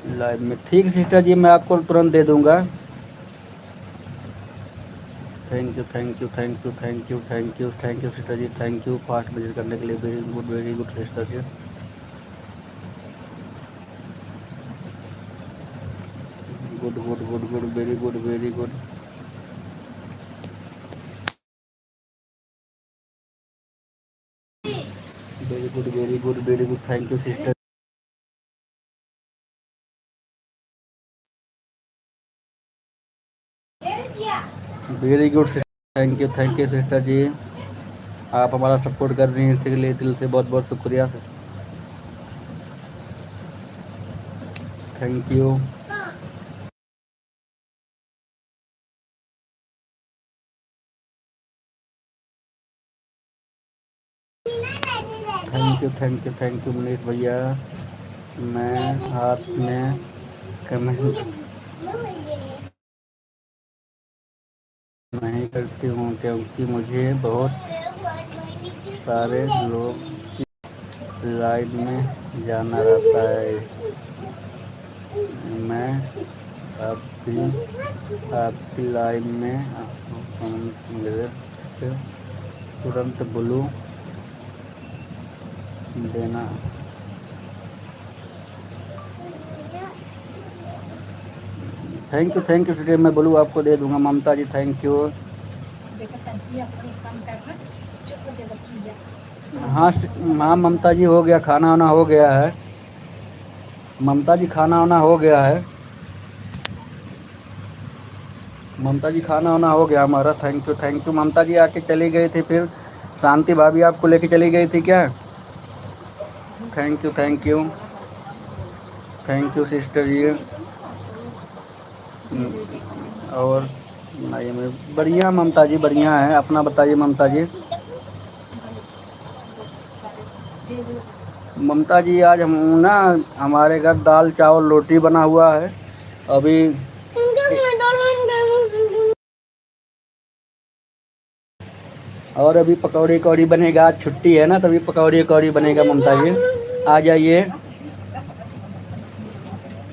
लाइव में। ठीक सिस्टर जी, मैं आपको तुरंत दे दूँगा। थैंक यू सिस्टर जी, थैंक यू फास्ट विजिट करने के लिए। वेरी गुड सिस्टर जी। Good very good very good very good thank you sister. Very good thank you sister जी, आप हमारा सपोर्ट कर रही हैं, इसके लिए दिल से बहुत बहुत शुक्रिया। Thank you thank you Manish भैया। मैं हाथ में कमेंट नहीं करती हूँ क्योंकि मुझे बहुत सारे लोग लाइव में जाना रहता है। मैं आपकी लाइव में तुरंत ब्लू देना। थैंक यू सिस्टर, मैं बोलूँ आपको दे दूंगा। ममता जी थैंक यू। हाँ हाँ ममता जी हो गया, खाना वाना हो गया है। ममता जी खाना वाना हो गया है। ममता जी खाना वाना हो गया हमारा। Thank you. ममता जी आके चली गई थी, फिर शांति भाभी आपको लेके चली गई थी क्या? थैंक यू सिस्टर जी। और नहीं बढ़िया ममता जी, बढ़िया है। अपना बताइए ममता जी। ममता जी आज हम ना, हमारे घर दाल चावल रोटी बना हुआ है अभी। और अभी पकौड़ी कौड़ी बनेगा, आज छुट्टी है ना, तभी पकौड़ी कौड़ी बनेगा। ममता जी आ जाइए,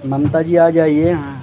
ममता जी आ जाइए। हाँ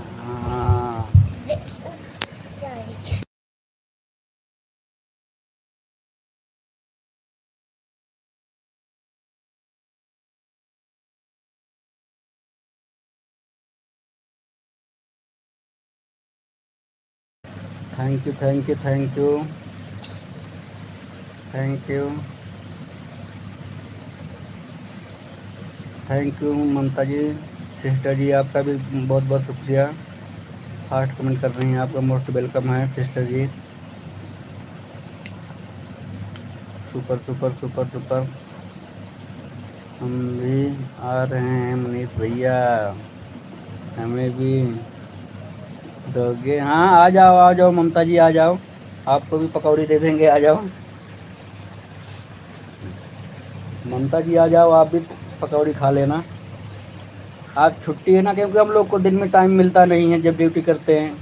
thank you Mamta ji. Sister जी आपका भी बहुत बहुत शुक्रिया, हार्ट कमेंट कर रही हैं, आपका मोस्ट वेलकम है सिस्टर जी। सुपर। हम भी आ रहे हैं मनीष भैया, हमें भी दोगे? हाँ आ जाओ ममता जी आ जाओ, आपको भी पकौड़ी दे देंगे, आ जाओ ममता जी, आ जाओ आप भी पकौड़ी खा लेना। आज छुट्टी है ना, क्योंकि हम लोग को दिन में टाइम मिलता नहीं है, जब ड्यूटी करते हैं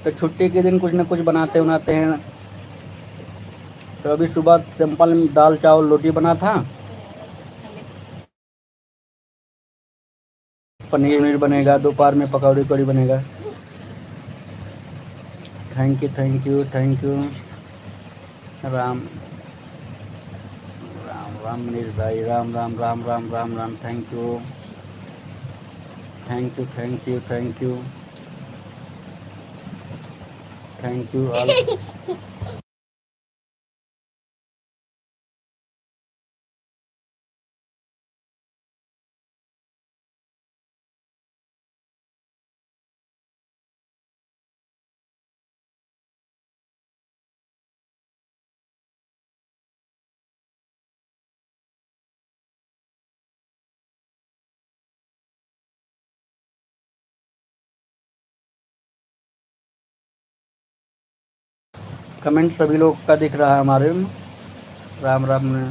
तो छुट्टी के दिन कुछ ना कुछ बनाते हैं। तो अभी सुबह सिंपल दाल चावल रोटी बना था, पनीर वनीर बनेगा, दोपहर में पकौड़ी कौड़ी बनेगा। थैंक यू राम मनीष भाई, Ram. Thank you all. Comment सभी लोग का दिख रहा है हमारे में। राम ने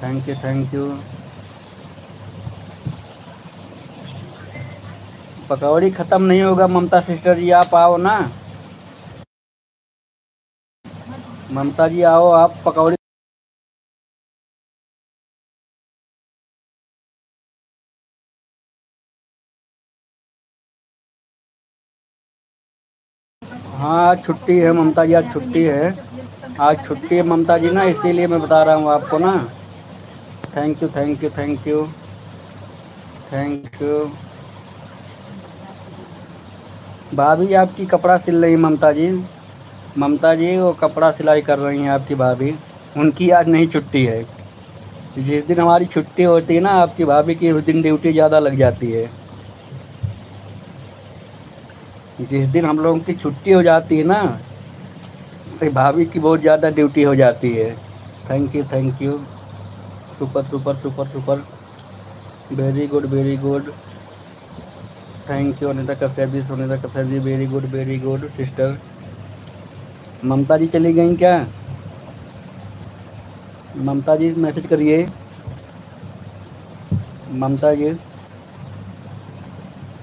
थैंक यू। पकौड़ी ख़त्म नहीं होगा ममता सिस्टर जी, आप आओ ना। ममता जी आओ, आप पकौड़ी। हाँ आज छुट्टी है ममता जी, आज छुट्टी है। आज छुट्टी है ममता जी ना, इसीलिए मैं बता रहा हूँ आपको ना। Thank you. भाभी आपकी कपड़ा सिल रही ममता जी। ममता जी वो कपड़ा सिलाई कर रही हैं आपकी भाभी, उनकी आज नहीं छुट्टी है। जिस दिन हमारी छुट्टी होती है ना आपकी भाभी की, उस दिन ड्यूटी ज़्यादा लग जाती है। जिस दिन हम लोगों की छुट्टी हो जाती है ना, तो भाभी की बहुत ज़्यादा ड्यूटी हो जाती है। Thank you super. Very good. Thank you Anita Kashyap ji, very good sister. Mamta ji चली गई क्या? ममता जी मैसेज करिए, ममता जी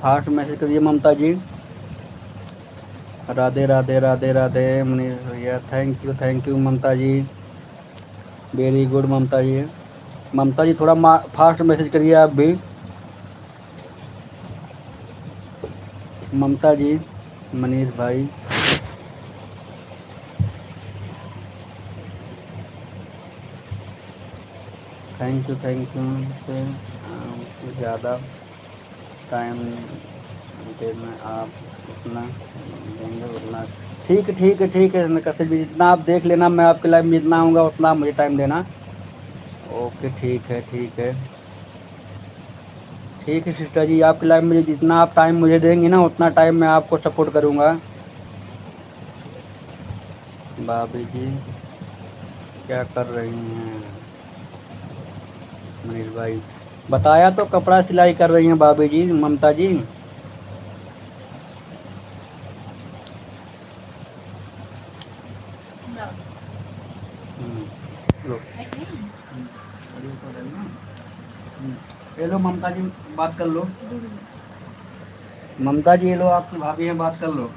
फास्ट मैसेज करिए ममता जी। राधे मनीष भैया, thank you Mamta ji, very good Mamta ji. Mamta ji थोड़ा फास्ट मैसेज करिए आप भी। ममता जी, मनीष भाई थैंक यू से ज़्यादा टाइम देना आप उतना देंगे उतना ठीक है नकाशी जी, जितना आप देख लेना, मैं आपके लाइव में जितना आऊँगा उतना मुझे टाइम देना। ओके ठीक है सिस्टर जी, आपके लाइव में जितना आप टाइम मुझे देंगी ना उतना टाइम मैं आपको सपोर्ट करूँगा। भाभी जी क्या कर रही हैं? मनीष भाई बताया तो, कपड़ा सिलाई कर रही हैं भाभी जी, ममता जी। लो ये लो ममता जी, बात कर लो। ममता जी ये लो, आपकी भाभी हैं, बात कर लो।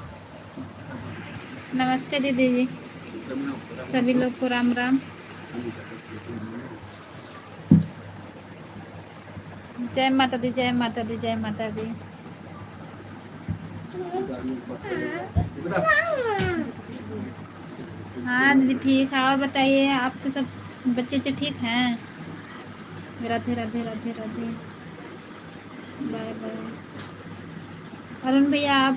नमस्ते दीदी जी, सभी लोग को राम राम। जय माता दी, जय माता दी, जय माता दी। हाँ दीदी ठीक है, और बताइए आपके सब बच्चे ठीक हैं? Radhe Radhe Radhe Radhe, bye bye. अरुण भैया आप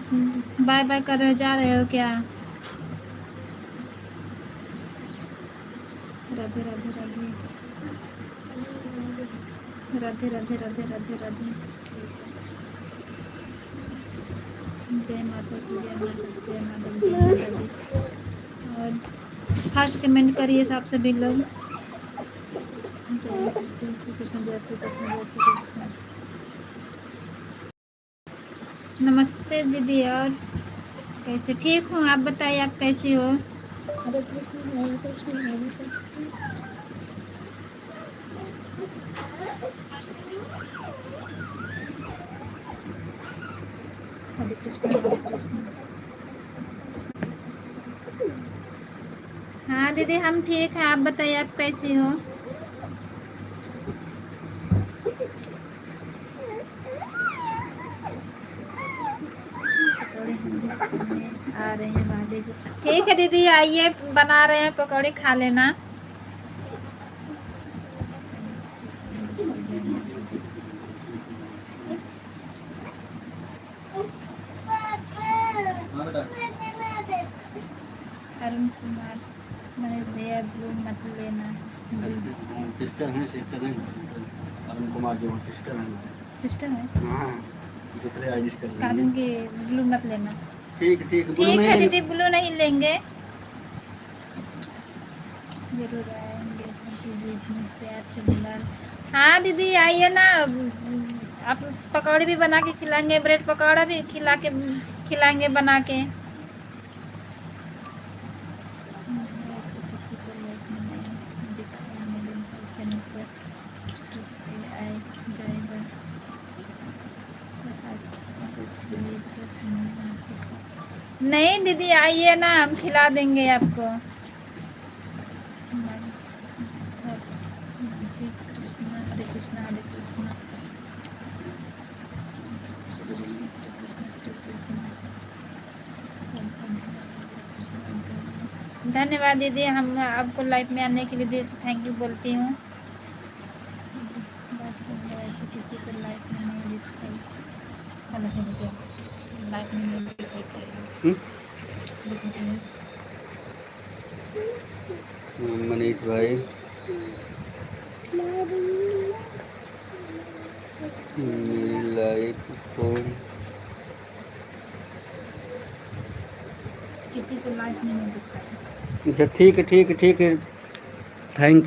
बाय बाय कर रहे हो, जा रहे हो क्या? राधे राधे राधे राधे राधे राधे राधे राधे। जय माता जी, जय माता दी, जय माता दी, जय माता दी। और फर्स्ट कमेंट करिए सब सभी लोग। जय कृष्ण, श्री कृष्ण, जय श्री कृष्ण, जय श्री कृष्ण। नमस्ते दीदी, और कैसे? ठीक हूँ, आप बताइए आप कैसी हो? हरे कृष्ण हरे कृष्ण हरे कृष्ण। हरे कृष्ण हरे कृष्ण। हाँ दीदी हम ठीक हैं, आप बताइए आप कैसी हो? आ रहे हैं भाभी जी, ठीक है दीदी आइए, बना रहे हैं पकौड़े, खा लेना। अरुण कुमार, मनीष भैया ब्लू मत लेना। सिस्टर हैं अरुण कुमार जी, सिस्टर हैं। हाँ दूसरे आईडी कर रहे हैं। की ब्लू मत लेना। ठीक है दीदी, ब्लू नहीं लेंगे, जरूर आएंगे प्यार से बुला। हाँ दीदी आइए ना, आप पकौड़े भी बना के खिलाएंगे, ब्रेड पकौड़ा भी खिलाएंगे बना के। नहीं दीदी आइए ना, हम खिला देंगे आपको। हरे कृष्णा हरे कृष्णा, धन्यवाद दीदी, हम आपको लाइफ में आने के लिए दिल से थैंक यू बोलती हूँ। बस ऐसे किसी को लाइफ में नहीं दिखाई, लाइफ में नहीं दिखाई। मनीष भाई मेरी लाइफ को किसी को लाइफ में नहीं दिखाई। अच्छा ठीक है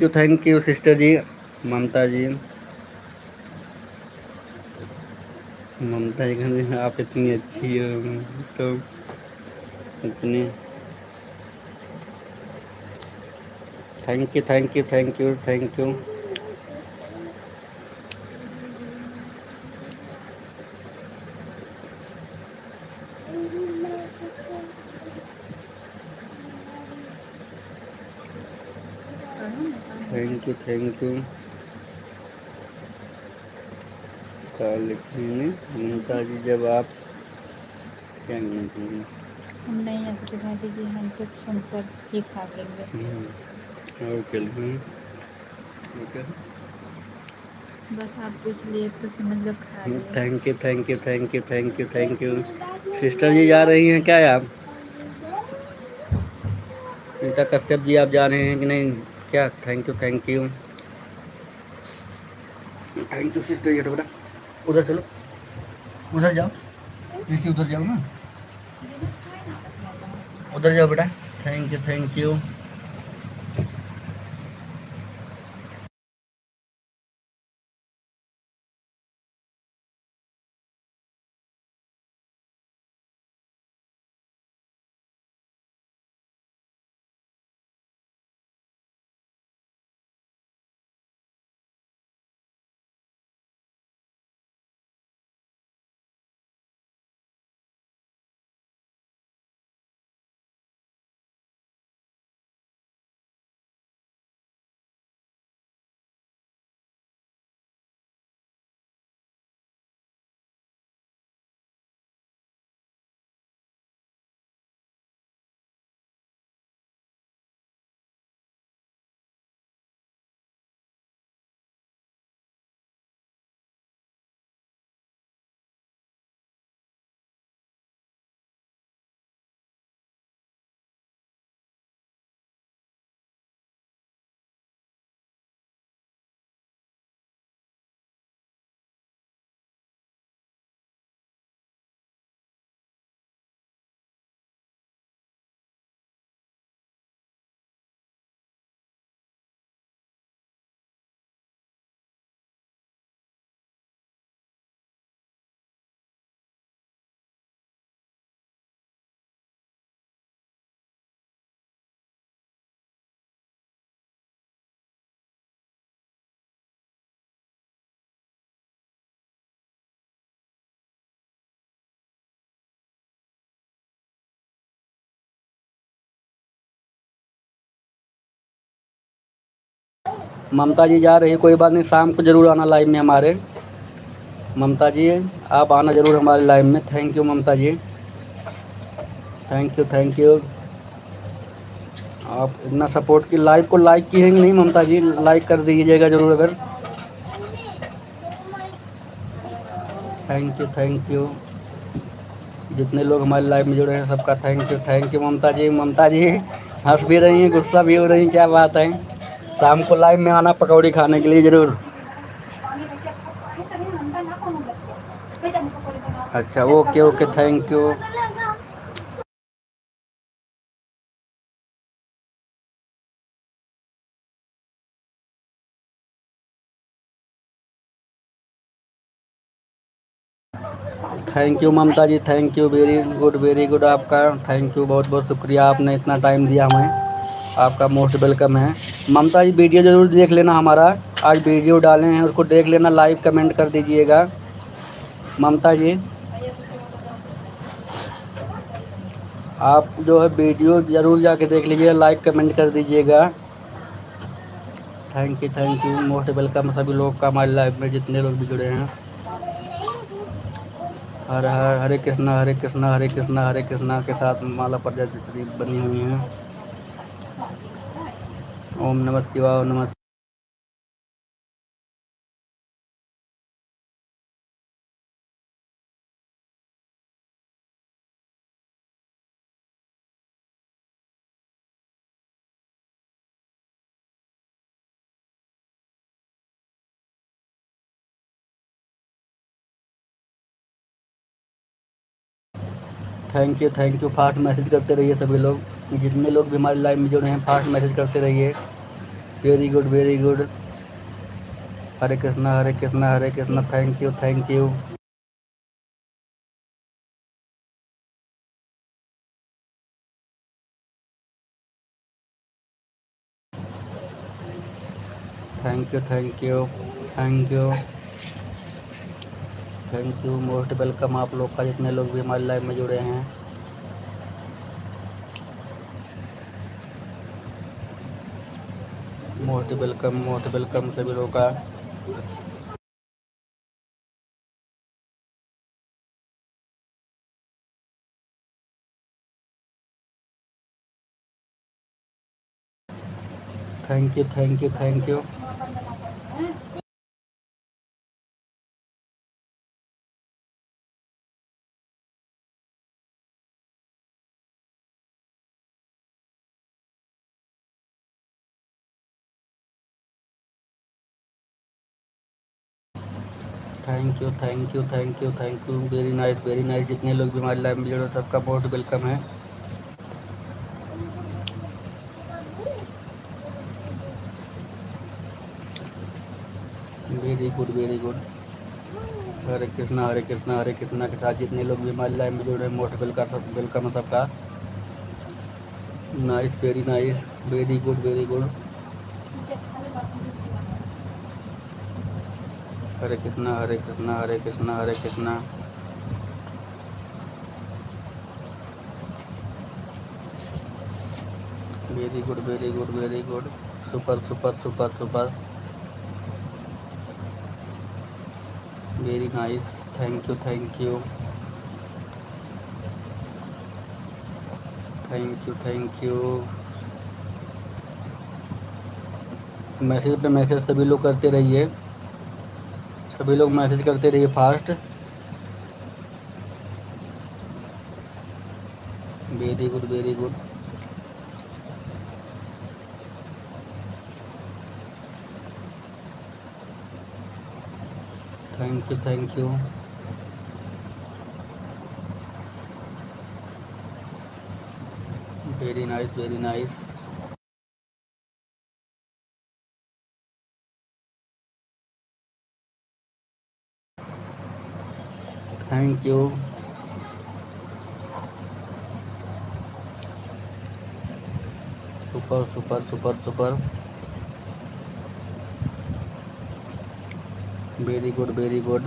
थैंक यू सिस्टर जी, ममता जी। ममता जी कहते हैं आप इतनी अच्छी हो, तो इतनी thank you. Thank you. Mamta ji जब आप क्या हम नहीं आ सकते भाभी जी, हम तो फोन पर ही खा लेंगे। ओके बस आप पूछ लिए तो समझ लो खा लिए। Thank you thank you thank you thank you thank you. Sister जी जा रही हैं क्या आप? नीता कश्यप जी आप जा रहे हैं कि नहीं क्या? Thank you thank you thank you sister जी। बेटा उधर चलो, उधर जाओ, देखिए उधर जाओ ना, उधर जाओ बेटा। Thank you thank you. Mamta ji जा रही है, कोई बात नहीं, शाम को ज़रूर आना लाइव में हमारे। ममता जी आप आना ज़रूर हमारे लाइव में। Thank you Mamta ji, thank you thank you. आप इतना सपोर्ट की, लाइव को लाइक की है कि नहीं ममता जी? लाइक कर दीजिएगा ज़रूर अगर। Thank you thank you. जितने लोग हमारे लाइव में जुड़े हैं सबका थैंक यू ममता जी। ममता जी हंस भी रही हैं, गुस्सा भी हो रही हैं, क्या बात है? शाम को लाइव में आना पकौड़ी खाने के लिए ज़रूर। अच्छा okay okay thank you. Thank you Mamta ji, thank you, very good आपका। थैंक यू, बहुत बहुत शुक्रिया, आपने इतना टाइम दिया हमें, आपका मोस्ट वेलकम है। ममता जी वीडियो ज़रूर देख लेना हमारा, आज वीडियो डाले हैं उसको देख लेना, लाइव कमेंट कर दीजिएगा ममता जी। आप जो है वीडियो ज़रूर जाके देख लीजिएगा, लाइक कमेंट कर दीजिएगा। थैंक यू मोस्ट वेलकम सभी लोग का हमारे लाइव में, जितने लोग भी जुड़े हैं। हर हर हरे कृष्णा हरे कृष्णा हरे कृष्णा हरे कृष्णा के साथ माला प्रजापति बनी हुई हैं। ओम नमः शिवाय, ओम नमः। थैंक यू फास्ट मैसेज करते रहिए सभी लोग, जितने लोग भी हमारे लाइव में जुड़े हैं फास्ट मैसेज करते रहिए। Very good very good. Hare Krishna Hare Krishna Hare Krishna. Thank you thank you. Thank you thank you thank you thank you most welcome आप लोग का, जितने लोग भी हमारे लाइव में जुड़े हैं। मोस्ट वेलकम सभी लोग का। Thank you thank you thank you. Thank you thank you thank you thank you, very nice. जितने लोग भी हमारे लाइव में जुड़े सबका बहुत वेलकम है। Very good. हरे कृष्णा के साथ जितने लोग भी हमारे लाइव में जुड़े मोस्ट वेलकम है सबका। Nice, very nice, very good. Hare Krishna. Very good. Super. Very nice, thank you. Message पे मैसेज सभी लोग करते रहिए, सभी लोग मैसेज करते रहिए fast. Very good. Thank you. Very nice. Thank you. Super. Very good.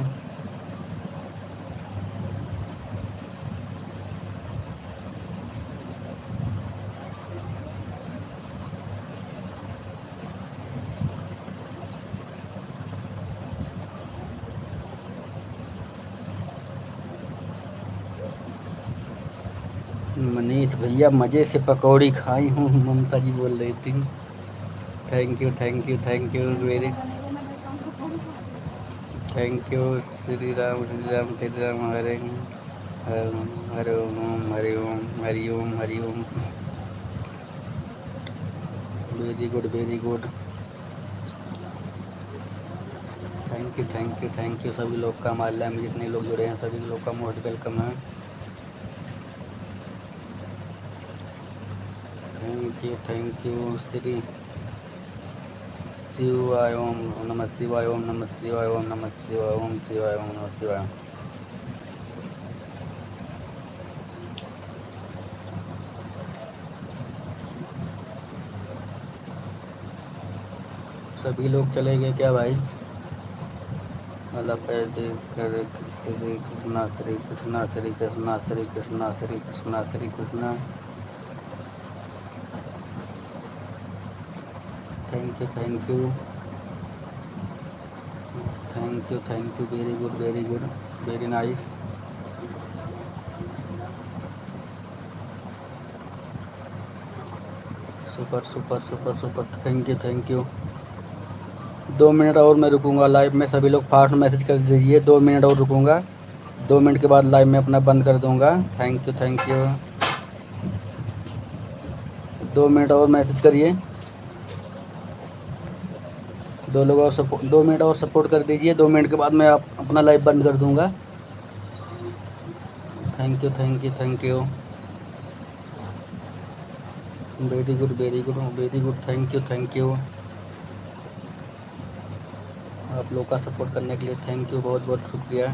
Manish भैया मज़े से पकौड़ी खाई हूँ, ममता जी बोल रही थी। Thank you very thank you. Shri Ram Hari Om. Very good. Thank you सभी लोग का, हमारे लाइव में जितने लोग जुड़े हैं सभी लोग का मोस्ट वेलकम है। Thank you. श्री शिवाय ओम नमः शिवाय ओम नमः शिवाय ओम नमः शिवाय ओम शिवाय ओम नमः शिवाय। सभी लोग चले गए क्या भाई? अल्लाह कर Shri Krishna Shri Krishna Shri Krishna Shri Krishna Shri Krishna Shri Krishna. Thank you very good very nice. Super thank you. 2 minute और मैं रुकूंगा लाइव में, सभी लोग फास्ट मैसेज कर दीजिए। 2 मिनट और रुकूंगा, 2 मिनट के बाद लाइव में अपना बंद कर दूंगा। Thank you. 2 मिनट और मैसेज करिए, 2 मिनट और सपोर्ट कर दीजिए। 2 मिनट के बाद मैं अपना लाइव बंद कर दूंगा। Thank you. Very good thank you. आप लोग का सपोर्ट करने के लिए थैंक यू, बहुत शुक्रिया।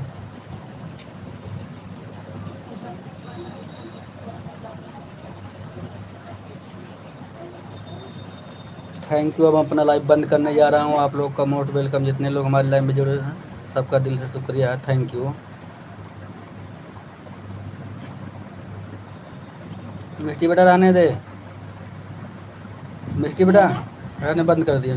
Thank you. अब अपना लाइव बंद करने जा रहा हूँ। आप लोग का मोस्ट वेलकम, जितने लोग हमारे लाइव में जुड़े हैं सबका दिल से शुक्रिया है। Thank you. मिट्टी बेटा रहने दे, मिट्टी बेटा रहने बंद कर दिया।